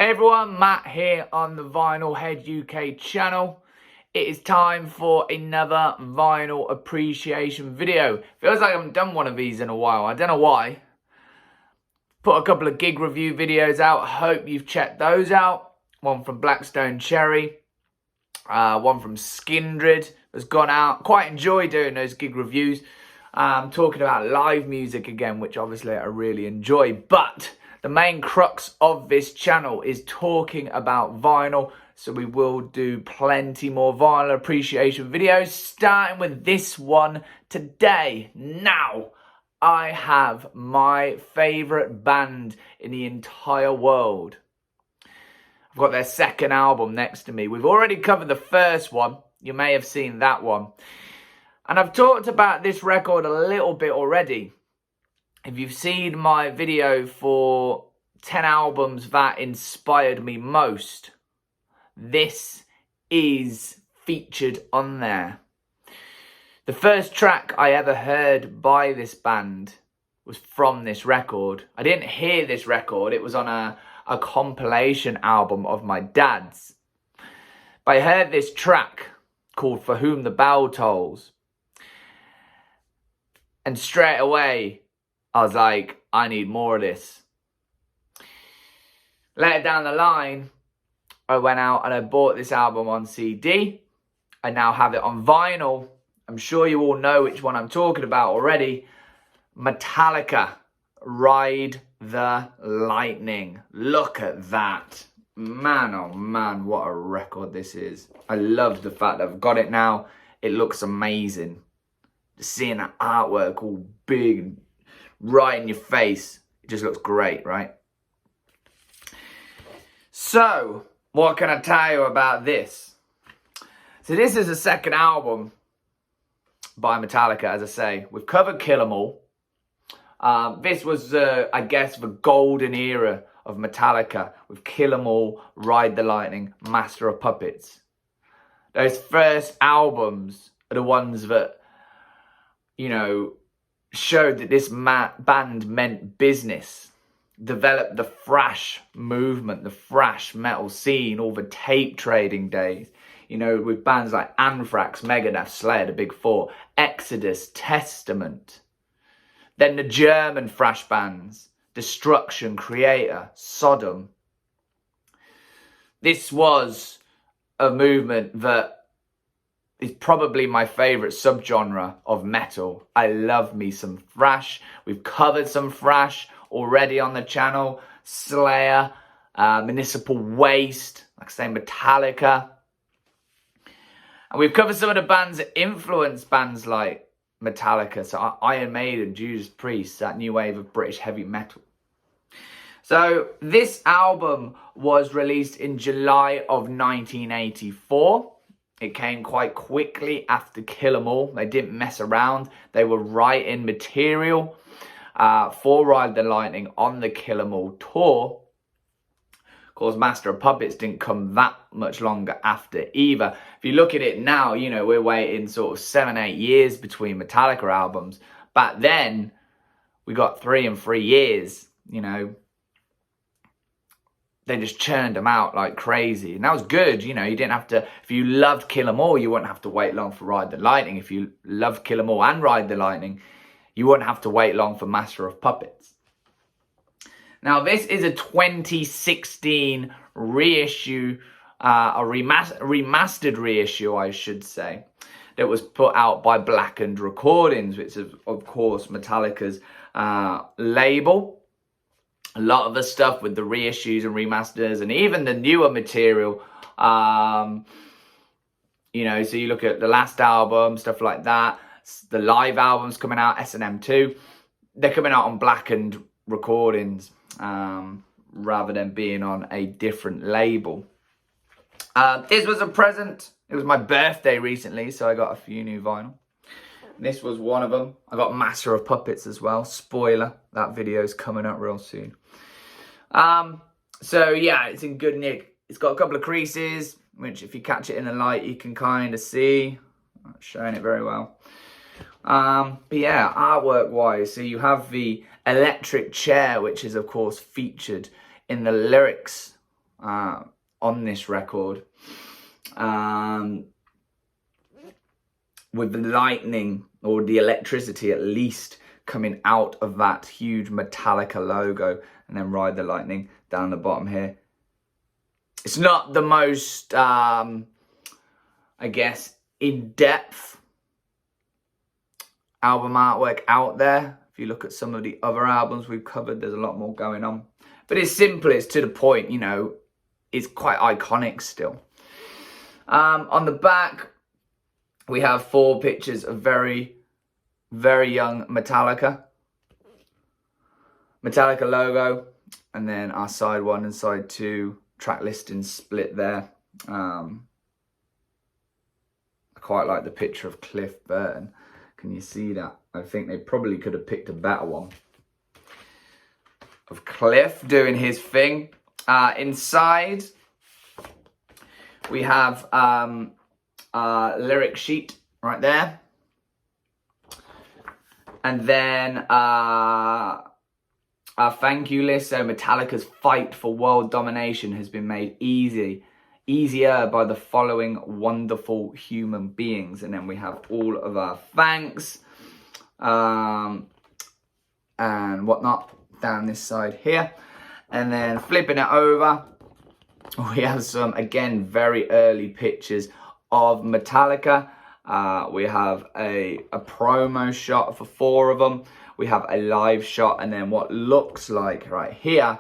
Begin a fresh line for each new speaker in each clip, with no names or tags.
Hey everyone, Matt here on the Vinyl Head UK channel. It is time for another vinyl appreciation video. Feels like I haven't done one of these in a while. I don't know why. Put a couple of gig review videos out. Hope you've checked those out. One from Blackstone Cherry. One from Skindred has gone out. Quite enjoy doing those gig reviews. Talking about live music again, which obviously I really enjoy. But the main crux of this channel is talking about vinyl. So we will do plenty more vinyl appreciation videos, starting with this one today. Now, I have my favourite band in the entire world. I've got their second album next to me. We've already covered the first one. You may have seen that one. And I've talked about this record a little bit already. If you've seen my video for 10 albums that inspired me most, this is featured on there. The first track I ever heard by this band was from this record. I didn't hear this record. It was on a compilation album of my dad's. But I heard this track called For Whom the Bell Tolls. And straight away, I was like, I need more of this. Later down the line, I went out and I bought this album on CD. I now have it on vinyl. I'm sure you all know which one I'm talking about already. Metallica, Ride the Lightning. Look at that. Man, oh man, what a record this is. I love the fact that I've got it now. It looks amazing. Just seeing that artwork all big and right in your face. It just looks great, right? So, what can I tell you about this? So this is the second album by Metallica, as I say. We've covered Kill 'Em All. This was, I guess, the golden era of Metallica with Kill 'Em All, Ride the Lightning, Master of Puppets. Those first albums are the ones that, you know, showed that this band meant business. Developed the thrash movement, the thrash metal scene, all the tape trading days. You know, with bands like Anthrax, Megadeth, Slayer, the Big Four, Exodus, Testament. Then the German thrash bands, Destruction, Creator, Sodom. This was a movement that is probably my favourite subgenre of metal. I love me some thrash. We've covered some thrash already on the channel. Slayer, Municipal Waste, like I say, Metallica. And we've covered some of the bands that influenced bands like Metallica. So Iron Maiden, Judas Priest, that new wave of British heavy metal. So this album was released in July of 1984. It came quite quickly after Kill 'Em All. They didn't mess around. They were writing material for Ride the Lightning on the Kill 'Em All tour. Of course, Master of Puppets didn't come that much longer after either. If you look at it now, you know, we're waiting sort of 7-8 years between Metallica albums. Back then, we got 3 and 3 years, you know. They just churned them out like crazy. And that was good, you know. You didn't have to, if you loved Kill 'Em All, you wouldn't have to wait long for Ride the Lightning. If you loved Kill 'Em All and Ride the Lightning, you wouldn't have to wait long for Master of Puppets. Now, this is a 2016 reissue, a remastered reissue, I should say, that was put out by Blackened Recordings, which is, of course, Metallica's label. A lot of the stuff with the reissues and remasters and even the newer material, you know, so you look at the last album, stuff like that, the live albums coming out, S&M2, they're coming out on Blackened Recordings rather than being on a different label. This was a present. It was my birthday recently, so I got a few new vinyl. This was one of them. I got Master of Puppets as well. Spoiler, that video is coming up real soon. So yeah, it's in good nick. It's got a couple of creases, which if you catch it in the light, you can kind of see. I'm not showing it very well. But yeah, artwork wise, so you have the electric chair, which is of course featured in the lyrics on this record. With the lightning, or the electricity at least, coming out of that huge Metallica logo, and then Ride the Lightning down the bottom here. It's not the most, I guess, in-depth album artwork out there. If you look at some of the other albums we've covered, there's a lot more going on. But it's simple, it's to the point, you know, it's quite iconic still. On the back, we have 4 pictures of very, very young Metallica. Metallica logo, and then our side 1 and side 2 track listing split there. I quite like the picture of Cliff Burton. Can you see that? I think they probably could have picked a better one of Cliff doing his thing. Inside, we have lyric sheet right there, and then our thank you list. So Metallica's fight for world domination has been made easier by the following wonderful human beings. And then we have all of our thanks and whatnot down this side here. And then flipping it over, we have some, again, very early pictures of Metallica. We have a promo shot for 4 of them. We have a live shot, and then what looks like right here,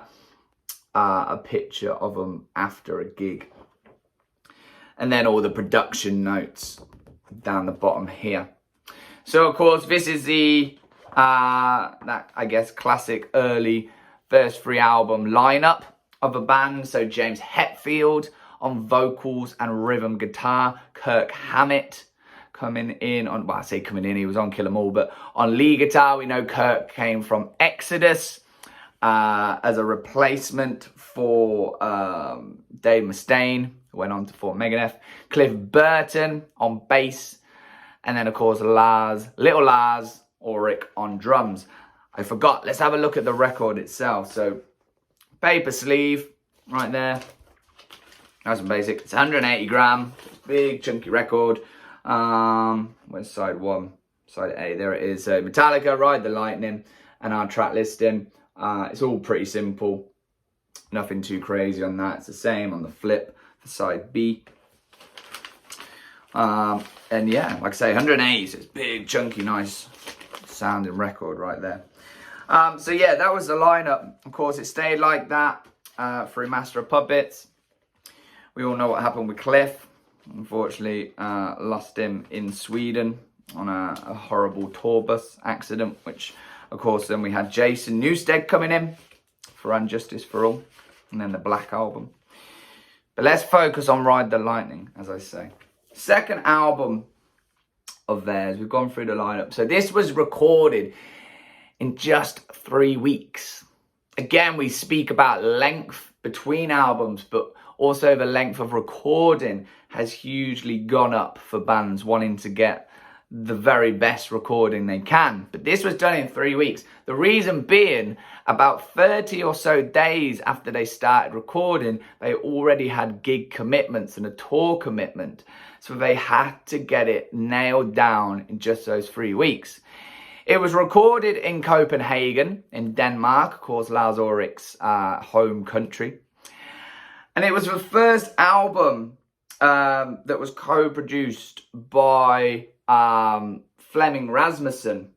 a picture of them after a gig. And then all the production notes down the bottom here. So of course, this is the, that I guess, classic early first 3 album lineup of a band. So James Hetfield on vocals and rhythm guitar, Kirk Hammett coming in on, well, I say coming in, he was on Kill 'Em All, but on lead guitar. We know Kirk came from Exodus as a replacement for Dave Mustaine, who went on to form Megadeth. Cliff Burton on bass, and then of course little Lars Ulrich on drums. I forgot, let's have a look at the record itself. So paper sleeve right there, nice and basic. It's 180 gram, big chunky record. Where's side 1? Side A, there it is. So Metallica, Ride the Lightning, and our track listing. It's all pretty simple, nothing too crazy on that. It's the same on the flip for side B. And yeah, like I say, 180, so it's big, chunky, nice sounding record right there. So yeah, that was the lineup. Of course, it stayed like that through Master of Puppets. We all know what happened with Cliff. Unfortunately, lost him in Sweden on a horrible tour bus accident, which, of course, then we had Jason Newsted coming in for Unjustice for All, and then the Black Album. But let's focus on Ride the Lightning, as I say. Second album of theirs. We've gone through the lineup. So this was recorded in just 3 weeks. Again, we speak about length between albums, but also the length of recording has hugely gone up for bands wanting to get the very best recording they can. But this was done in 3 weeks. The reason being, about 30 or so days after they started recording, they already had gig commitments and a tour commitment. So they had to get it nailed down in just those 3 weeks. It was recorded in Copenhagen, in Denmark, of course, Lars Ulrich's home country. And it was the first album that was co-produced by Flemming Rasmussen,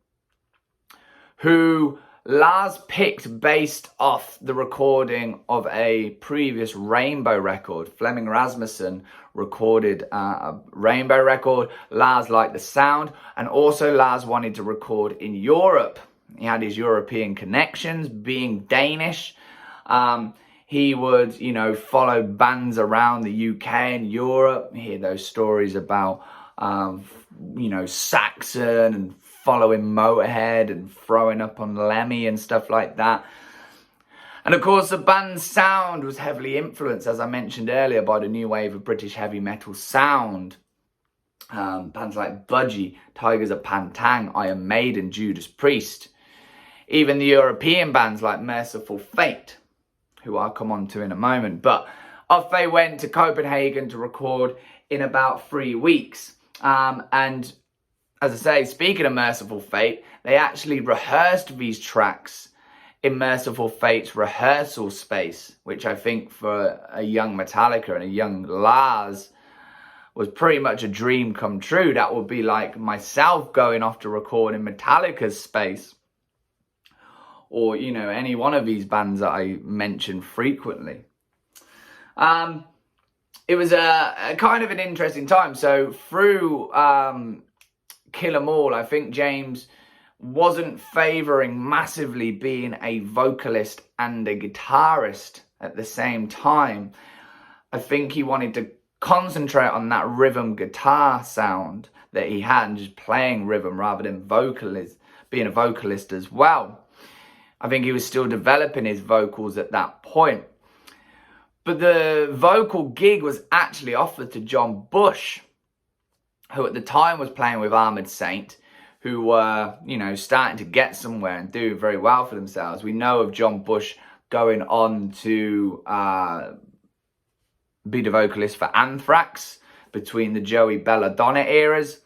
who Lars picked based off the recording of a previous Rainbow record. Flemming Rasmussen recorded a Rainbow record. Lars liked the sound, and also Lars wanted to record in Europe. He had his European connections, being Danish. He would, you know, follow bands around the UK and Europe, hear those stories about, you know, Saxon and following Motorhead and throwing up on Lemmy and stuff like that. And of course, the band's sound was heavily influenced, as I mentioned earlier, by the new wave of British heavy metal sound. Bands like Budgie, Tigers of Pantang, Iron Maiden, Judas Priest. Even the European bands like Merciful Fate, who I'll come on to in a moment. But off they went to Copenhagen to record in about 3 weeks. And as I say, speaking of Merciful Fate, they actually rehearsed these tracks in Merciful Fate's rehearsal space, which I think for a young Metallica and a young Lars was pretty much a dream come true. That would be like myself going off to record in Metallica's space, or, you know, any one of these bands that I mention frequently. It was a kind of an interesting time. So through Kill 'Em All, I think James wasn't favouring massively being a vocalist and a guitarist at the same time. I think he wanted to concentrate on that rhythm guitar sound that he had and just playing rhythm rather than being a vocalist as well. I think he was still developing his vocals at that point. But the vocal gig was actually offered to John Bush, who at the time was playing with Armored Saint, who were, you know, starting to get somewhere and do very well for themselves. We know of John Bush going on to be the vocalist for Anthrax between the Joey Belladonna eras.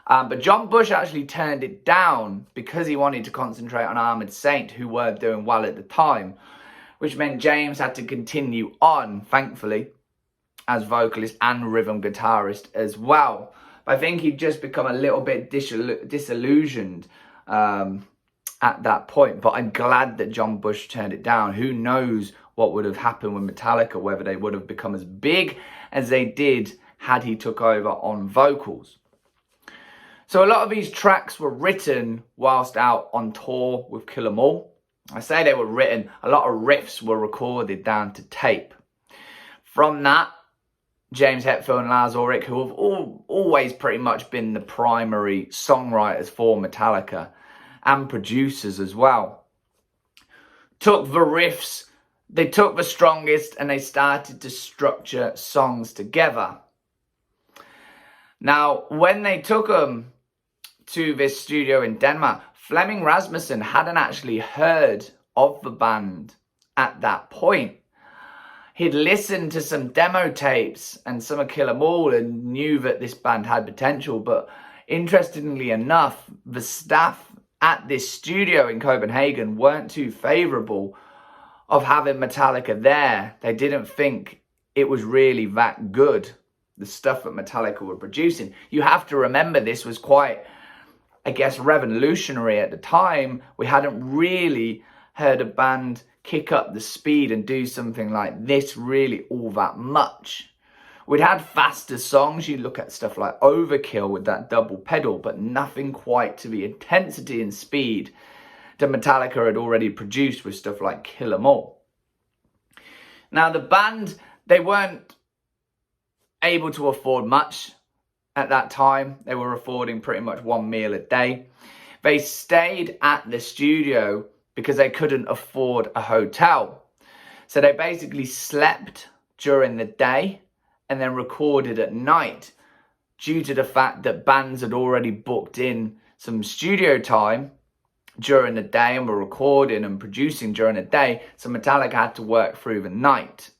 But John Bush actually turned it down because he wanted to concentrate on Armored Saint, who were doing well at the time, which meant James had to continue on, thankfully, as vocalist and rhythm guitarist as well. But I think he'd just become a little bit disillusioned at that point. But I'm glad that John Bush turned it down. Who knows what would have happened with Metallica, whether they would have become as big as they did had he took over on vocals. So a lot of these tracks were written whilst out on tour with Kill 'Em All. I say they were written, a lot of riffs were recorded down to tape. From that, James Hetfield and Lars Ulrich, who have always pretty much been the primary songwriters for Metallica and producers as well, took the riffs, they took the strongest and they started to structure songs together. Now, when they took them to this studio in Denmark, Flemming Rasmussen hadn't actually heard of the band at that point. He'd listened to some demo tapes and some of Kill 'Em All and knew that this band had potential. But interestingly enough, the staff at this studio in Copenhagen weren't too favourable of having Metallica there. They didn't think it was really that good, the stuff that Metallica were producing. You have to remember this was quite, I guess, revolutionary at the time. We hadn't really heard a band kick up the speed and do something like this really all that much. We'd had faster songs. You look at stuff like Overkill with that double pedal, but nothing quite to the intensity and speed that Metallica had already produced with stuff like Kill 'Em All. Now the band, they weren't able to afford much at that time. They were affording pretty much one meal a day. They stayed at the studio because they couldn't afford a hotel. So they basically slept during the day and then recorded at night, due to the fact that bands had already booked in some studio time during the day and were recording and producing during the day. So Metallica had to work through the night.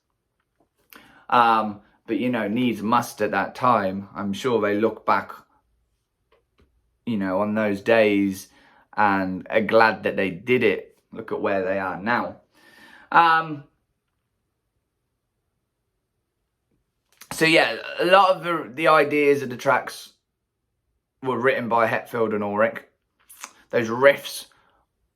But, you know, needs must at that time. I'm sure they look back, you know, on those days and are glad that they did it. Look at where they are now. So yeah, a lot of the ideas of the tracks were written by Hetfield and Ulrich. Those riffs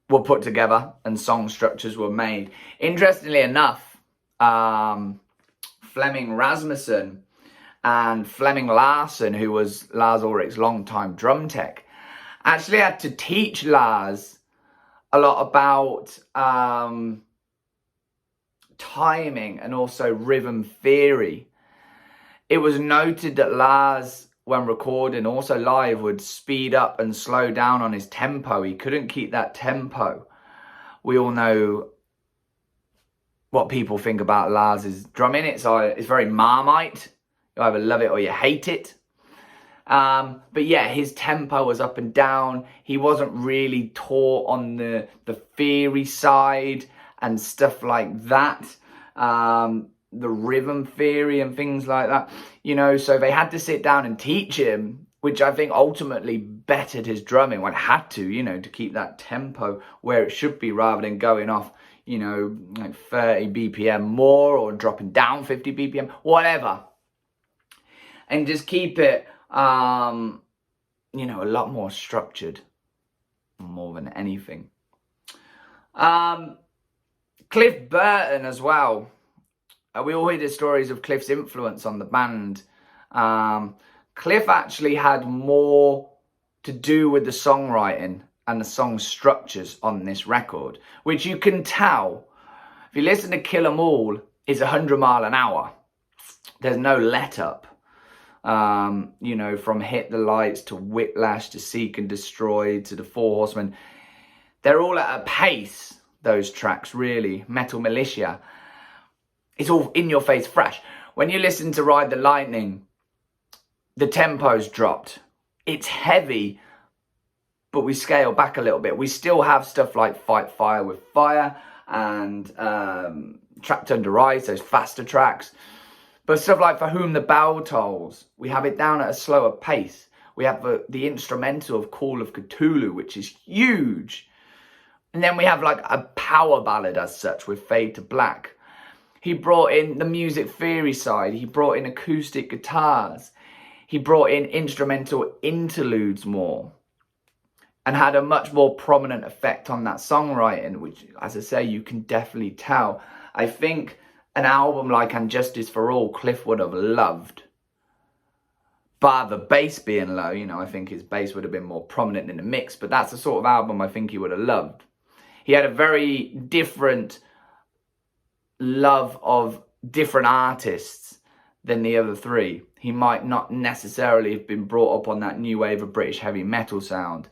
were put together and song structures were made. Interestingly enough, Flemming Rasmussen and Flemming Larsen, who was Lars Ulrich's longtime drum tech, actually had to teach Lars a lot about timing and also rhythm theory. It was noted that Lars, when recording, also live, would speed up and slow down on his tempo. He couldn't keep that tempo. We all know what people think about Lars's drumming. It's very Marmite. You either love it or you hate it. But yeah, his tempo was up and down. He wasn't really taught on the theory side and stuff like that. the rhythm theory and things like that, you know, so they had to sit down and teach him, which I think ultimately bettered his drumming. Well, it had to, you know, to keep that tempo where it should be rather than going off, you know, like 30 BPM more or dropping down 50 BPM, whatever. And just keep it, you know, a lot more structured more than anything. Cliff Burton as well. We all hear the stories of Cliff's influence on the band. Cliff actually had more to do with the songwriting and the song structures on this record, which you can tell. If you listen to Kill 'Em All, it's 100 mile an hour. There's no let up. You know, from Hit the Lights to Whiplash to Seek and Destroy to the Four Horsemen. They're all at a pace, those tracks, really. Metal Militia. It's all in your face fresh. When you listen to Ride the Lightning, the tempo's dropped. It's heavy, but we scale back a little bit. We still have stuff like Fight Fire with Fire and Trapped Under Ice, those faster tracks. But stuff like For Whom the Bell Tolls, we have it down at a slower pace. We have the instrumental of Call of Ktulu, which is huge. And then we have like a power ballad as such with Fade to Black. He brought in the music theory side. He brought in acoustic guitars. He brought in instrumental interludes more. And had a much more prominent effect on that songwriting, which, as I say, you can definitely tell. I think an album like And Justice for All, Cliff would have loved. Bar the bass being low, you know, I think his bass would have been more prominent in the mix. But that's the sort of album I think he would have loved. He had a very different love of different artists than the other three. He might not necessarily have been brought up on that new wave of British heavy metal sound.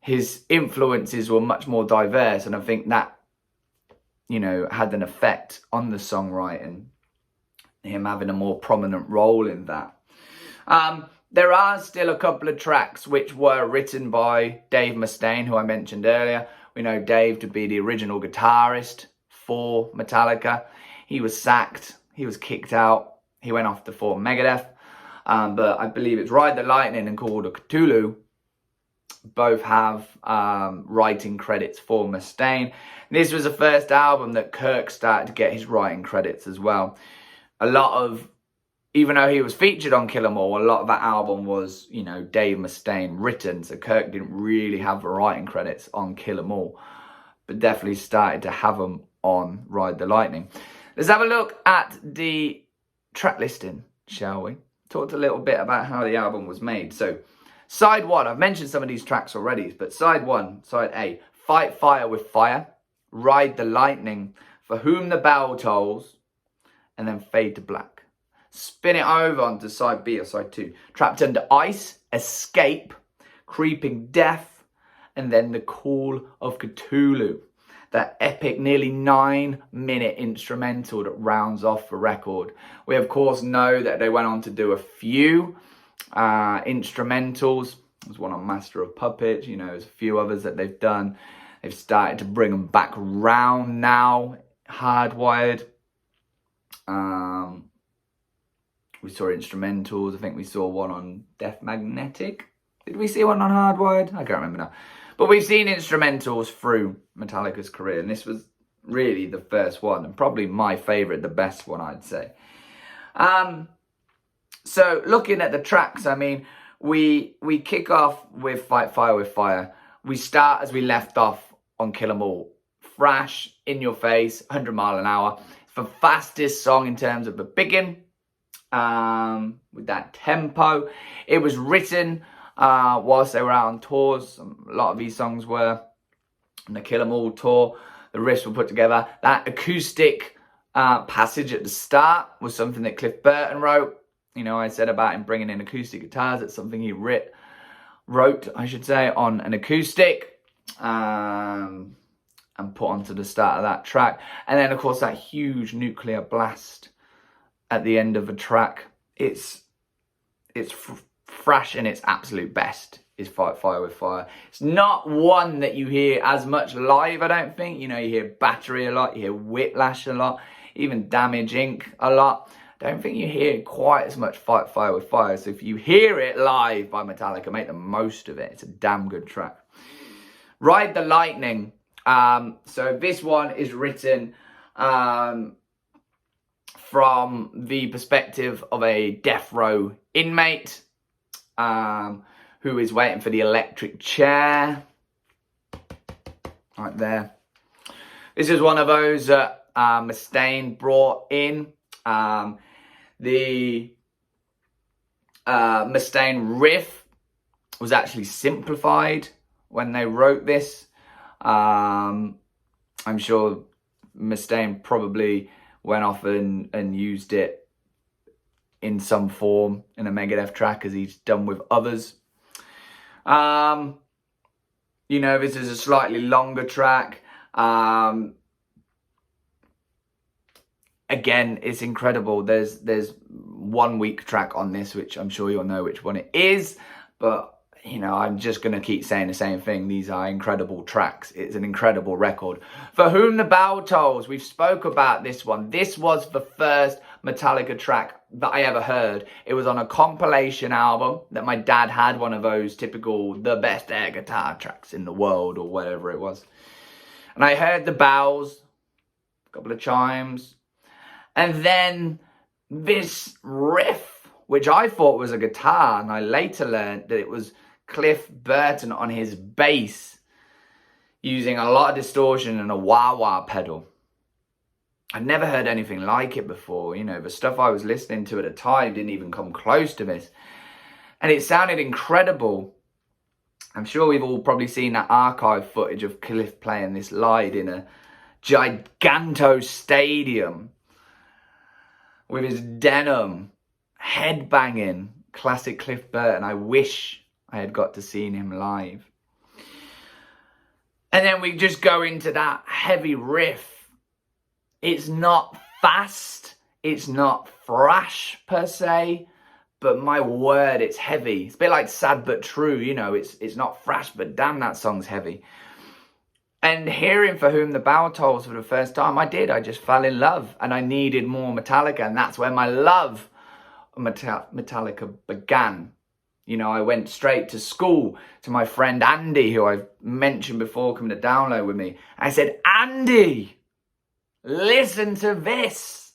His influences were much more diverse, and I think that, you know, had an effect on the songwriting, him having a more prominent role in that. There are still a couple of tracks which were written by Dave Mustaine, who I mentioned earlier. We know Dave to be the original guitarist for Metallica. He was sacked, he was kicked out, he went off to form Megadeth. But I believe it's Ride the Lightning and Call of Ktulu both have writing credits for Mustaine. This was the first album that Kirk started to get his writing credits as well. A lot of, even though he was featured on Kill 'Em All, a lot of that album was, you know, Dave Mustaine written. So Kirk didn't really have the writing credits on Kill 'Em All, but definitely started to have them on Ride the Lightning. Let's have a look at the track listing, shall we? Talked a little bit about how the album was made. So, side one, I've mentioned some of these tracks already, but side one, side A, Fight Fire with Fire, Ride the Lightning, For Whom the Bell Tolls, and then Fade to Black. Spin it over onto side B or side two. Trapped Under Ice, Escape, Creeping Death, and then The Call of Ktulu. That epic, nearly 9-minute instrumental that rounds off the record. We, of course, know that they went on to do a few instrumentals. There's one on Master of Puppets, you know, there's a few others that they've done. They've started to bring them back round now. Hardwired. We saw instrumentals. I think we saw one on Death Magnetic. Did we see one on Hardwired? I can't remember now. But we've seen instrumentals through Metallica's career, and this was really the first one, and probably my favourite, the best one, I'd say. So, looking at the tracks, I mean, we kick off with Fight Fire with Fire. We start as we left off on Kill 'Em All. Thrash, in your face, 100 mile an hour. It's the fastest song in terms of the biggin, with that tempo. It was written whilst they were out on tours. A lot of these songs were on the Kill 'Em All tour. The riffs were put together. That acoustic passage at the start was something that Cliff Burton wrote. You know, I said about him bringing in acoustic guitars. It's something he wrote, I should say, on an acoustic and put onto the start of that track. And then, of course, that huge nuclear blast at the end of a track. It's Thrash in its absolute best is Fight Fire with Fire. It's not one that you hear as much live, I don't think. You know, you hear Battery a lot, you hear Whiplash a lot. even Damage Inc. a lot. I don't think you hear quite as much Fight Fire with Fire. So if you hear it live by Metallica, make the most of it. It's a damn good track. Ride the Lightning. So this one is written from the perspective of a death row inmate who is waiting for the electric chair. Right there. This is one of those that Mustaine brought in. The Mustaine riff was actually simplified when they wrote this. I'm sure Mustaine probably went off and used it in some form in a Megadeth track, as he's done with others. You know, this is a slightly longer track. Again, it's incredible. There's 1 week track on this, which I'm sure you'll know which one it is. But, you know, I'm just going to keep saying the same thing. These are incredible tracks. It's an incredible record. For Whom the Bell Tolls, we've spoke about this one. This was the first Metallica track that I ever heard. It was on a compilation album that my dad had, one of those typical the best air guitar tracks in the world or whatever it was. And I heard the bells, a couple of chimes, and then this riff, which I thought was a guitar, and I later learned that it was Cliff Burton on his bass, using a lot of distortion and a wah-wah pedal. I'd never heard anything like it before. You know, the stuff I was listening to at the time didn't even come close to this. And it sounded incredible. I'm sure we've all probably seen that archive footage of Cliff playing this live in a giganto stadium with his denim, headbanging, classic Cliff Burton. I wish I had got to see him live. And then we just go into that heavy riff. It's not fast, it's not thrash per se, but my word, it's heavy. It's a bit like Sad But True, you know, it's not thrash, but damn, that song's heavy. And hearing For Whom the Bell Tolls for the first time, I just fell in love, and I needed more Metallica, and that's where my love of Metallica began. You know, I went straight to school to my friend Andy, who I've mentioned before, coming to download with me. I said, Andy, listen to this.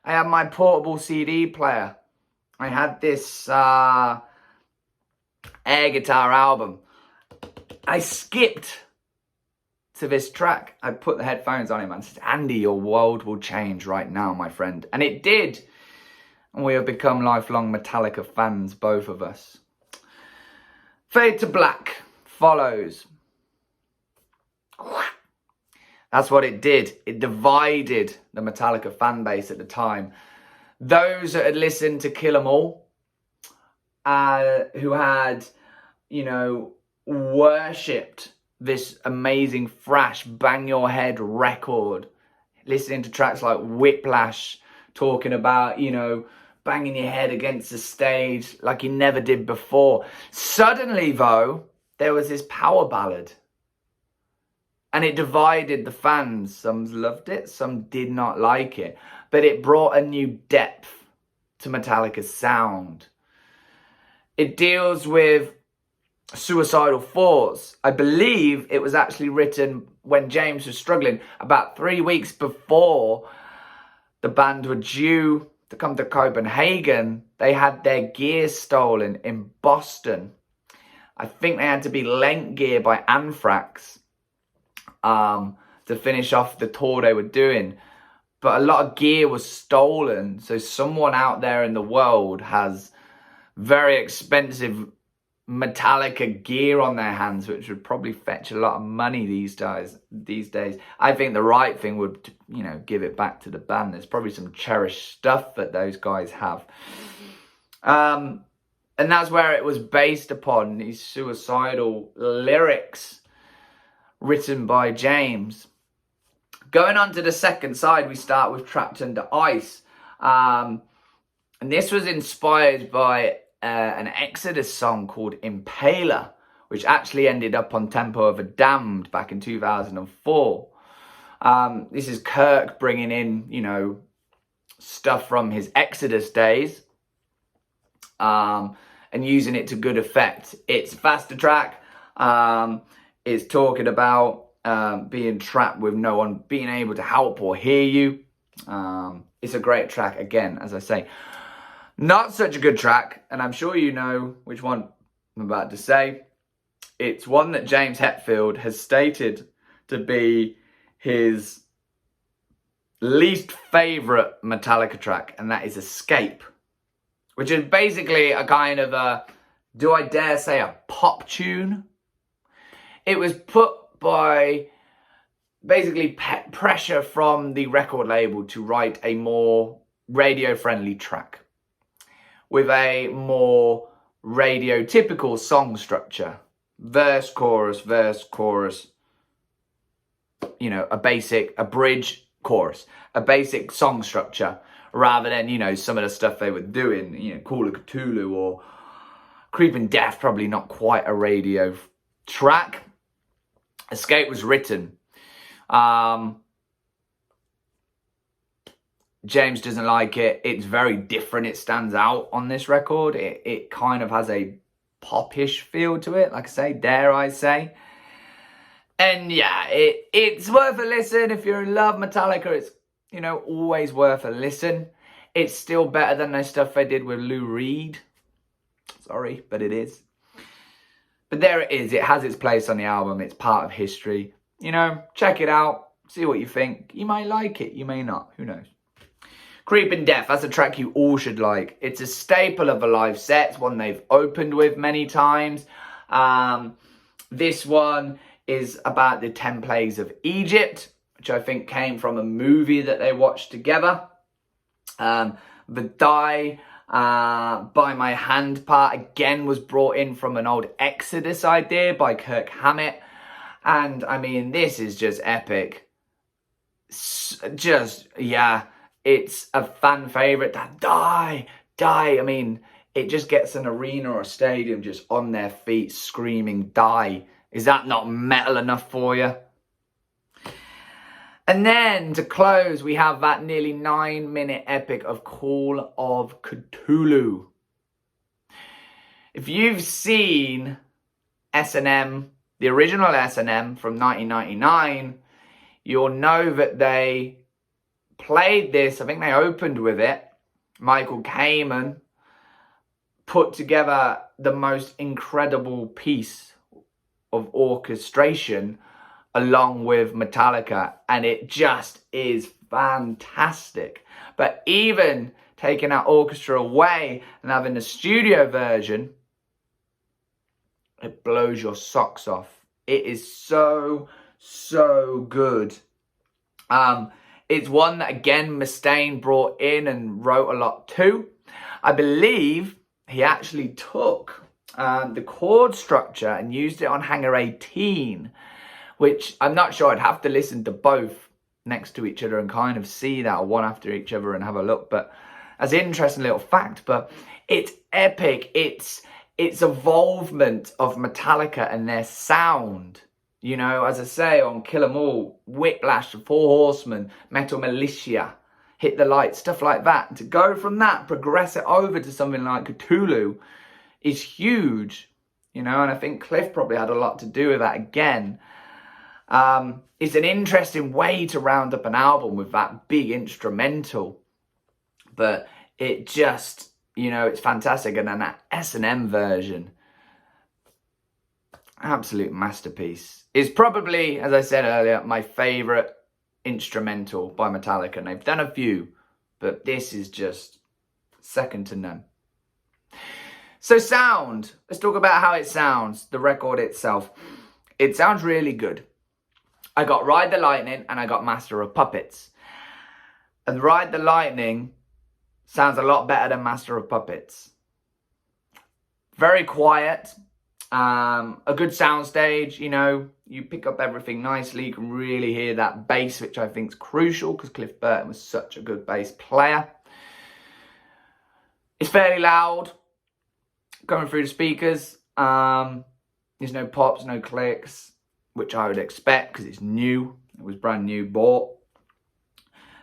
I had my portable CD player. I had this air guitar album. I skipped to this track. I put the headphones on him and said, Andy, your world will change right now, my friend. And it did. And we have become lifelong Metallica fans, both of us. Fade to Black follows. That's what it did. It divided the Metallica fan base at the time. Those that had listened to Kill 'Em All, who had, you know, worshipped this amazing thrash, bang your head record, listening to tracks like Whiplash, talking about, you know, banging your head against the stage like you never did before. Suddenly, though, there was this power ballad. And it divided the fans. Some loved it, some did not like it. But it brought a new depth to Metallica's sound. It deals with Suicidal Force. I believe it was actually written when James was struggling, about 3 weeks before the band were due to come to Copenhagen. They had their gear stolen in Boston. I think they had to be lent gear by Anthrax to finish off the tour they were doing. But a lot of gear was stolen. So someone out there in the world has very expensive Metallica gear on their hands, which would probably fetch a lot of money these days. I think the right thing would, you know, give it back to the band. There's probably some cherished stuff that those guys have. And that's where it was based upon, these suicidal lyrics written by James. Going on to the second side, we start with Trapped Under Ice. And this was inspired by an Exodus song called Impaler, which actually ended up on Tempo of a Damned back in 2004. This is Kirk bringing in, you know, stuff from his Exodus days, and using it to good effect. It's a faster track. It's talking about being trapped with no one being able to help or hear you. It's a great track, again, as I say. Not such a good track, and I'm sure you know which one I'm about to say. It's one that James Hetfield has stated to be his least favourite Metallica track, and that is Escape, which is basically a kind of a, do I dare say, a pop tune. It was put by basically pressure from the record label to write a more radio-friendly track with a more radio-typical song structure. Verse, chorus, you know, a bridge, chorus, a basic song structure, rather than, you know, some of the stuff they were doing, you know, Call of Ktulu or Creeping Death, probably not quite a radio track. Escape was written. James doesn't like it. It's very different. It stands out on this record. It kind of has a popish feel to it, like I say, dare I say. And yeah, it's worth a listen. If you're in love Metallica, it's, you know, always worth a listen. It's still better than the stuff they did with Lou Reed. Sorry, but it is. But there it is. It has its place on the album. It's part of history. You know, check it out. See what you think. You may like it. You may not. Who knows? Creeping Death. That's a track you all should like. It's a staple of a live set. It's one they've opened with many times. This one is about the 10 Plagues of Egypt, which I think came from a movie that they watched together. The Die by My Hand part, again, was brought in from an old Exodus idea by Kirk Hammett. And, I mean, this is just epic. Just, yeah, it's a fan favourite. That Die. I mean, it just gets an arena or a stadium just on their feet screaming, Die. Is that not metal enough for you? And then, to close, we have that nearly 9-minute epic of Call of Ktulu. If you've seen S&M, the original S&M from 1999, you'll know that they played this. I think they opened with it. Michael Kamen put together the most incredible piece of orchestration along with Metallica, and it just is fantastic. But even taking that orchestra away and having the studio version, it blows your socks off. It is so good. It's one that, again, Mustaine brought in and wrote a lot too. I believe he actually took the chord structure and used it on Hangar 18, which I'm not sure. I'd have to listen to both next to each other and kind of see that, or one after each other, and have a look. But as an interesting little fact, but it's epic. It's evolvement of Metallica and their sound. You know, as I say, on Kill 'Em All, Whiplash, The Four Horsemen, Metal Militia, Hit the Light, stuff like that. And to go from that, progress it over to something like Ktulu is huge. You know, and I think Cliff probably had a lot to do with that again. It's an interesting way to round up an album with that big instrumental. But it just, you know, it's fantastic. And then that S&M version, absolute masterpiece. Is probably, as I said earlier, my favourite instrumental by Metallica. And they've done a few, but this is just second to none. So sound. Let's talk about how it sounds, the record itself. It sounds really good. I got Ride the Lightning and I got Master of Puppets. And Ride the Lightning sounds a lot better than Master of Puppets. Very quiet. A good soundstage, you know. You pick up everything nicely. You can really hear that bass, which I think is crucial because Cliff Burton was such a good bass player. It's fairly loud coming through the speakers. There's no pops, no clicks, which I would expect because it's new. It was brand new, bought.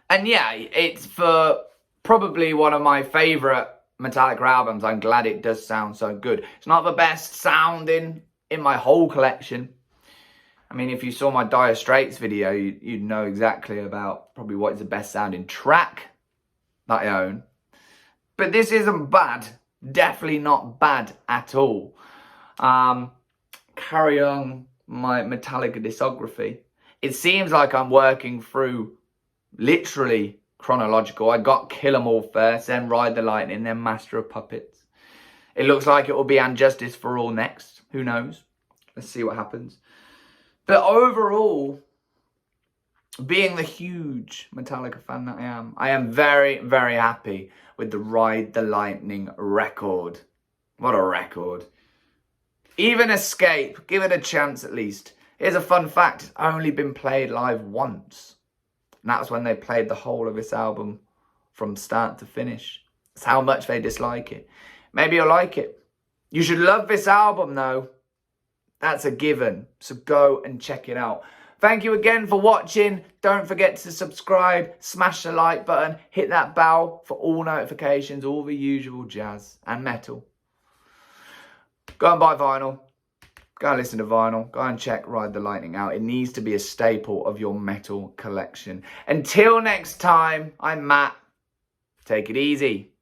And yeah, it's for probably one of my favourite Metallica albums. I'm glad it does sound so good. It's not the best sounding in my whole collection. I mean, if you saw my Dire Straits video, you'd know exactly about probably what is the best sounding track that I own. But this isn't bad. Definitely not bad at all. Carry on my Metallica discography. It seems like I'm working through literally chronological. I got Kill 'Em All first, then Ride the Lightning, then Master of Puppets. It looks like it will be And Justice for All next. Who knows? Let's see what happens. But overall, being the huge Metallica fan that I am very, very happy with the Ride the Lightning record. What a record. Even Escape, give it a chance at least. Here's a fun fact, it's only been played live once. And that was when they played the whole of this album from start to finish. That's how much they dislike it. Maybe you'll like it. You should love this album though. That's a given. So go and check it out. Thank you again for watching. Don't forget to subscribe, smash the like button, hit that bell for all notifications, all the usual jazz and metal. Go and buy vinyl. Go and listen to vinyl. Go and check Ride the Lightning out. It needs to be a staple of your metal collection. Until next time, I'm Matt. Take it easy.